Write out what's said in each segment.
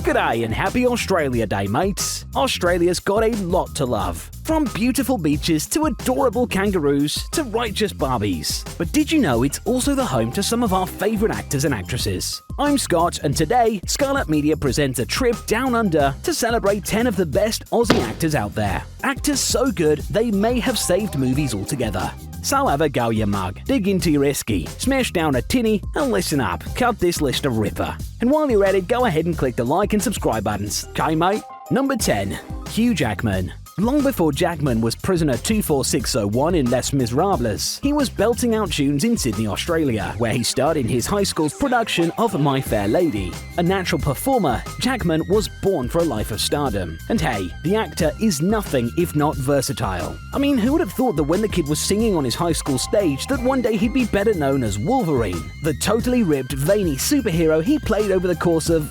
G'day and happy Australia Day, mates. Australia's got a lot to love. From beautiful beaches to adorable kangaroos to righteous barbies. But did you know it's also the home to some of our favourite actors and actresses? I'm Scott, and today, Scarlett Media presents a trip down under to celebrate 10 of the best Aussie actors out there. Actors so good, they may have saved movies altogether. So have a go, you mug. Dig into your esky, smash down a tinny, and listen up. Cut this list a ripper. And while you're at it, go ahead and click the like and subscribe buttons. Okay, mate? Number 10. Hugh Jackman. Long before Jackman was prisoner 24601 in Les Miserables, he was belting out tunes in Sydney, Australia, where he starred in his high school's production of My Fair Lady. A natural performer, Jackman was born for a life of stardom. And hey, the actor is nothing if not versatile. I mean, who would have thought that when the kid was singing on his high school stage that one day he'd be better known as Wolverine, the totally ripped, veiny superhero he played over the course of,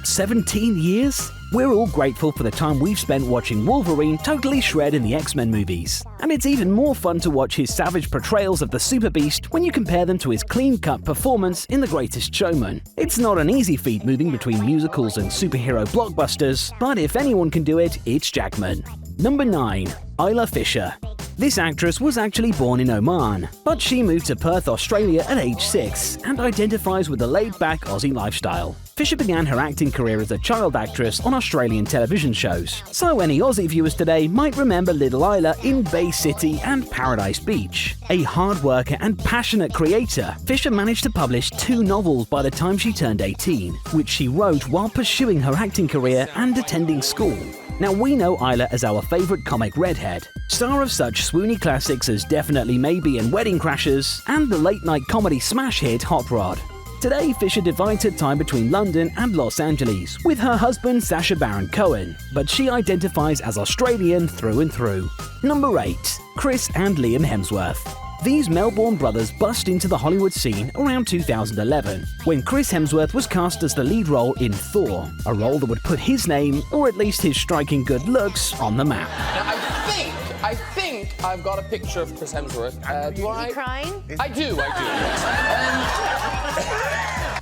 17 years? We're all grateful for the time we've spent watching Wolverine totally shred in the X-Men movies. And it's even more fun to watch his savage portrayals of the Super Beast when you compare them to his clean-cut performance in The Greatest Showman. It's not an easy feat moving between musicals and superhero blockbusters, but if anyone can do it, it's Jackman. Number 9. Isla Fisher. This actress was actually born in Oman, but she moved to Perth, Australia at age 6 and identifies with the laid-back Aussie lifestyle. Fisher began her acting career as a child actress on Australian television shows, so any Aussie viewers today might remember Little Isla in Bay City and Paradise Beach. A hard worker and passionate creator, Fisher managed to publish 2 novels by the time she turned 18, which she wrote while pursuing her acting career and attending school. Now, we know Isla as our favourite comic redhead, star of such swoony classics as Definitely Maybe and Wedding Crashers, and the late-night comedy smash hit Hot Rod. Today, Fisher divides her time between London and Los Angeles with her husband Sacha Baron Cohen, but she identifies as Australian through and through. Number 8. Chris and Liam Hemsworth. These Melbourne brothers bust into the Hollywood scene around 2011, when Chris Hemsworth was cast as the lead role in Thor, a role that would put his name, or at least his striking good looks, on the map. Now, I think I've got a picture of Chris Hemsworth. Do I? Are you crying? I do.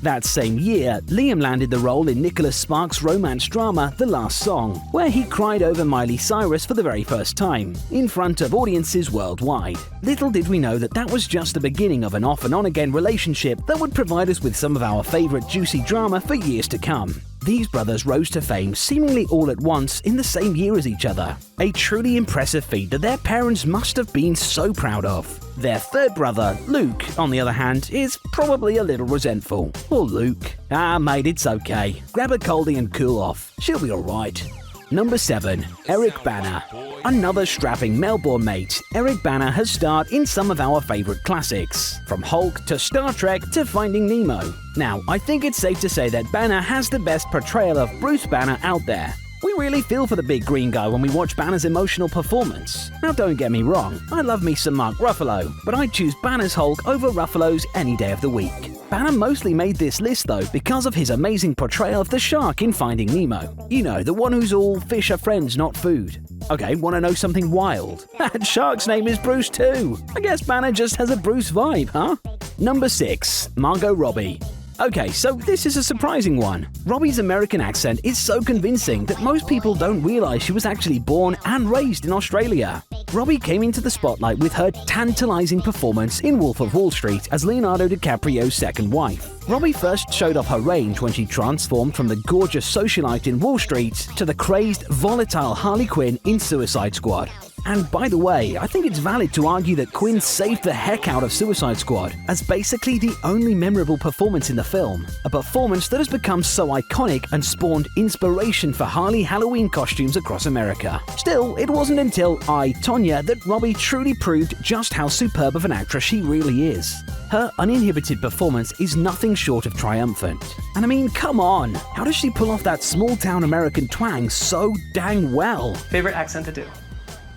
That same year, Liam landed the role in Nicholas Sparks' romance drama The Last Song, where he cried over Miley Cyrus for the very first time, in front of audiences worldwide. Little did we know that that was just the beginning of an off-and-on-again relationship that would provide us with some of our favourite juicy drama for years to come. These brothers rose to fame seemingly all at once in the same year as each other. A truly impressive feat that their parents must have been so proud of. Their third brother, Luke, on the other hand, is probably a little resentful. Poor Luke. Ah, mate, it's okay. Grab a coldie and cool off. She'll be alright. Number 7. Eric Bana. Another strapping Melbourne mate, Eric Bana has starred in some of our favourite classics, from Hulk to Star Trek to Finding Nemo. Now, I think it's safe to say that Bana has the best portrayal of Bruce Banner out there. We really feel for the big green guy when we watch Banner's emotional performance. Now, don't get me wrong, I love me some Mark Ruffalo, but I'd choose Banner's Hulk over Ruffalo's any day of the week. Banner mostly made this list though because of his amazing portrayal of the shark in Finding Nemo. You know, the one who's all fish are friends, not food. Okay, want to know something wild? That shark's name is Bruce too. I guess Banner just has a Bruce vibe, huh? Number 6. Margot Robbie. Okay, so this is a surprising one. Robbie's American accent is so convincing that most people don't realize she was actually born and raised in Australia. Robbie came into the spotlight with her tantalizing performance in Wolf of Wall Street as Leonardo DiCaprio's second wife. Robbie first showed off her range when she transformed from the gorgeous socialite in Wall Street to the crazed, volatile Harley Quinn in Suicide Squad. And by the way, I think it's valid to argue that Quinn saved the heck out of Suicide Squad as basically the only memorable performance in the film, a performance that has become so iconic and spawned inspiration for Harley Halloween costumes across America. Still, it wasn't until I, Tonya, that Robbie truly proved just how superb of an actress she really is. Her uninhibited performance is nothing short of triumphant. And I mean, come on, how does she pull off that small-town American twang so dang well? Favorite accent to do?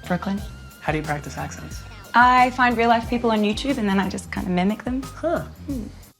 Brooklyn. How do you practice accents? I find real-life people on YouTube and then I just kind of mimic them. Huh.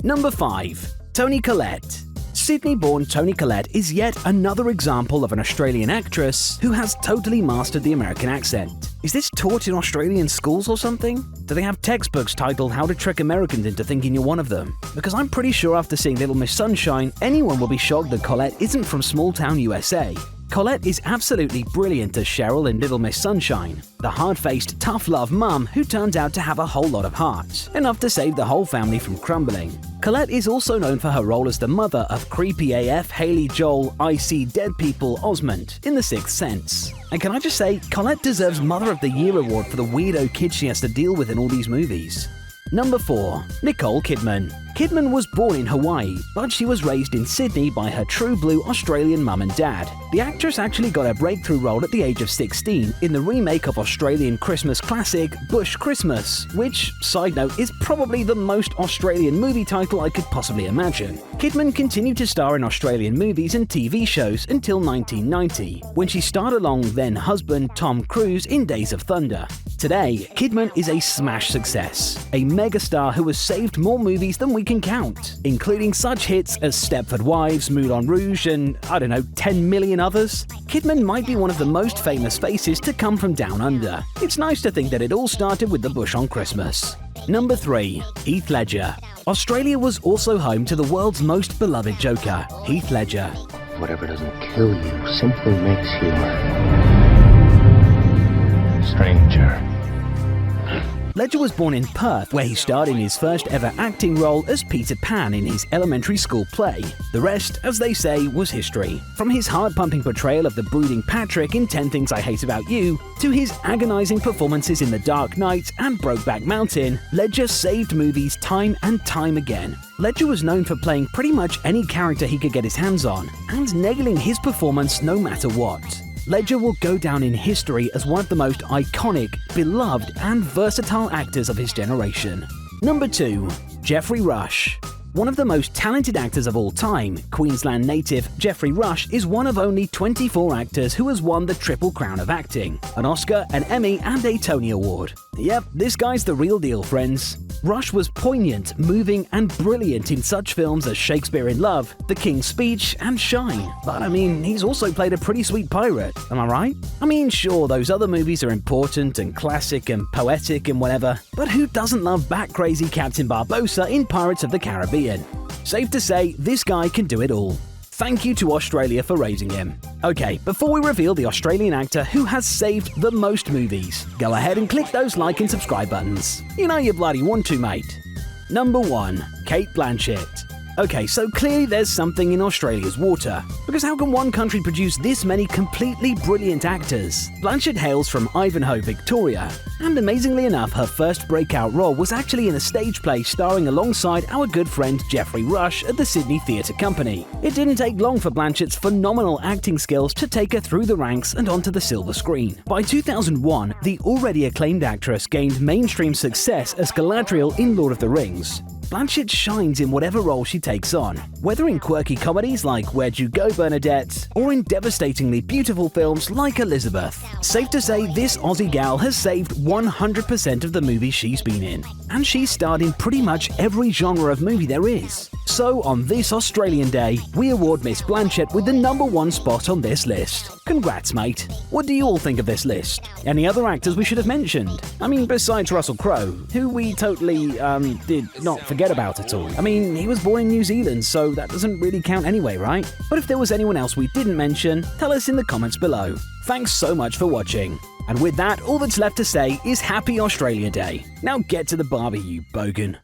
Number 5. Toni Collette. Sydney-born Toni Collette is yet another example of an Australian actress who has totally mastered the American accent. Is this taught in Australian schools or something? Do they have textbooks titled How to Trick Americans into Thinking You're One of Them? Because I'm pretty sure after seeing Little Miss Sunshine, anyone will be shocked that Collette isn't from small-town USA. Collette is absolutely brilliant as Cheryl in Little Miss Sunshine, the hard-faced, tough-love mum who turns out to have a whole lot of heart, enough to save the whole family from crumbling. Collette is also known for her role as the mother of creepy AF Haley Joel I See Dead People Osmond in The Sixth Sense. And can I just say, Collette deserves Mother of the Year award for the weirdo kids she has to deal with in all these movies. Number 4. Nicole Kidman. Kidman was born in Hawaii, but she was raised in Sydney by her true blue Australian mum and dad. The actress actually got a breakthrough role at the age of 16 in the remake of Australian Christmas classic Bush Christmas, which, side note, is probably the most Australian movie title I could possibly imagine. Kidman continued to star in Australian movies and TV shows until 1990, when she starred along then-husband Tom Cruise in Days of Thunder. Today, Kidman is a smash success, a megastar who has saved more movies than we can count, including such hits as Stepford Wives, Moulin Rouge, and, 10 million others. Kidman might be one of the most famous faces to come from down under. It's nice to think that it all started with the bush on Christmas. Number 3. Heath Ledger. Australia was also home to the world's most beloved Joker, Heath Ledger. Whatever doesn't kill you simply makes you stranger. Ledger was born in Perth, where he starred in his first ever acting role as Peter Pan in his elementary school play. The rest, as they say, was history. From his heart-pumping portrayal of the brooding Patrick in 10 Things I Hate About You, to his agonizing performances in The Dark Knight and Brokeback Mountain, Ledger saved movies time and time again. Ledger was known for playing pretty much any character he could get his hands on, and nailing his performance no matter what. Ledger will go down in history as one of the most iconic, beloved, and versatile actors of his generation. Number 2. Geoffrey Rush. One of the most talented actors of all time, Queensland native Geoffrey Rush is one of only 24 actors who has won the Triple Crown of Acting, an Oscar, an Emmy, and a Tony Award. Yep, this guy's the real deal, friends. Rush was poignant, moving, and brilliant in such films as Shakespeare in Love, The King's Speech, and Shine. But he's also played a pretty sweet pirate, am I right? Sure, those other movies are important and classic and poetic and whatever, but who doesn't love bat-crazy Captain Barbossa in Pirates of the Caribbean? Safe to say, this guy can do it all. Thank you to Australia for raising him. Okay, before we reveal the Australian actor who has saved the most movies, go ahead and click those like and subscribe buttons. You know you bloody want to, mate. Number 1. Cate Blanchett. Okay, so clearly there's something in Australia's water, because how can one country produce this many completely brilliant actors? Blanchett hails from Ivanhoe, Victoria, and amazingly enough, her first breakout role was actually in a stage play starring alongside our good friend Geoffrey Rush at the Sydney Theatre Company. It didn't take long for Blanchett's phenomenal acting skills to take her through the ranks and onto the silver screen. By 2001, the already acclaimed actress gained mainstream success as Galadriel in Lord of the Rings. Blanchett shines in whatever role she takes on, whether in quirky comedies like Where'd You Go, Bernadette, or in devastatingly beautiful films like Elizabeth. Safe to say, this Aussie gal has saved 100% of the movies she's been in, and she's starred in pretty much every genre of movie there is. So on this Australian Day, we award Miss Blanchett with the number 1 spot on this list. Congrats, mate. What do you all think of this list? Any other actors we should have mentioned? Besides Russell Crowe, who we totally, did not forget about at all. He was born in New Zealand, so that doesn't really count anyway, right? But if there was anyone else we didn't mention, tell us in the comments below. Thanks so much for watching. And with that, all that's left to say is Happy Australia Day. Now get to the barbie, you bogan.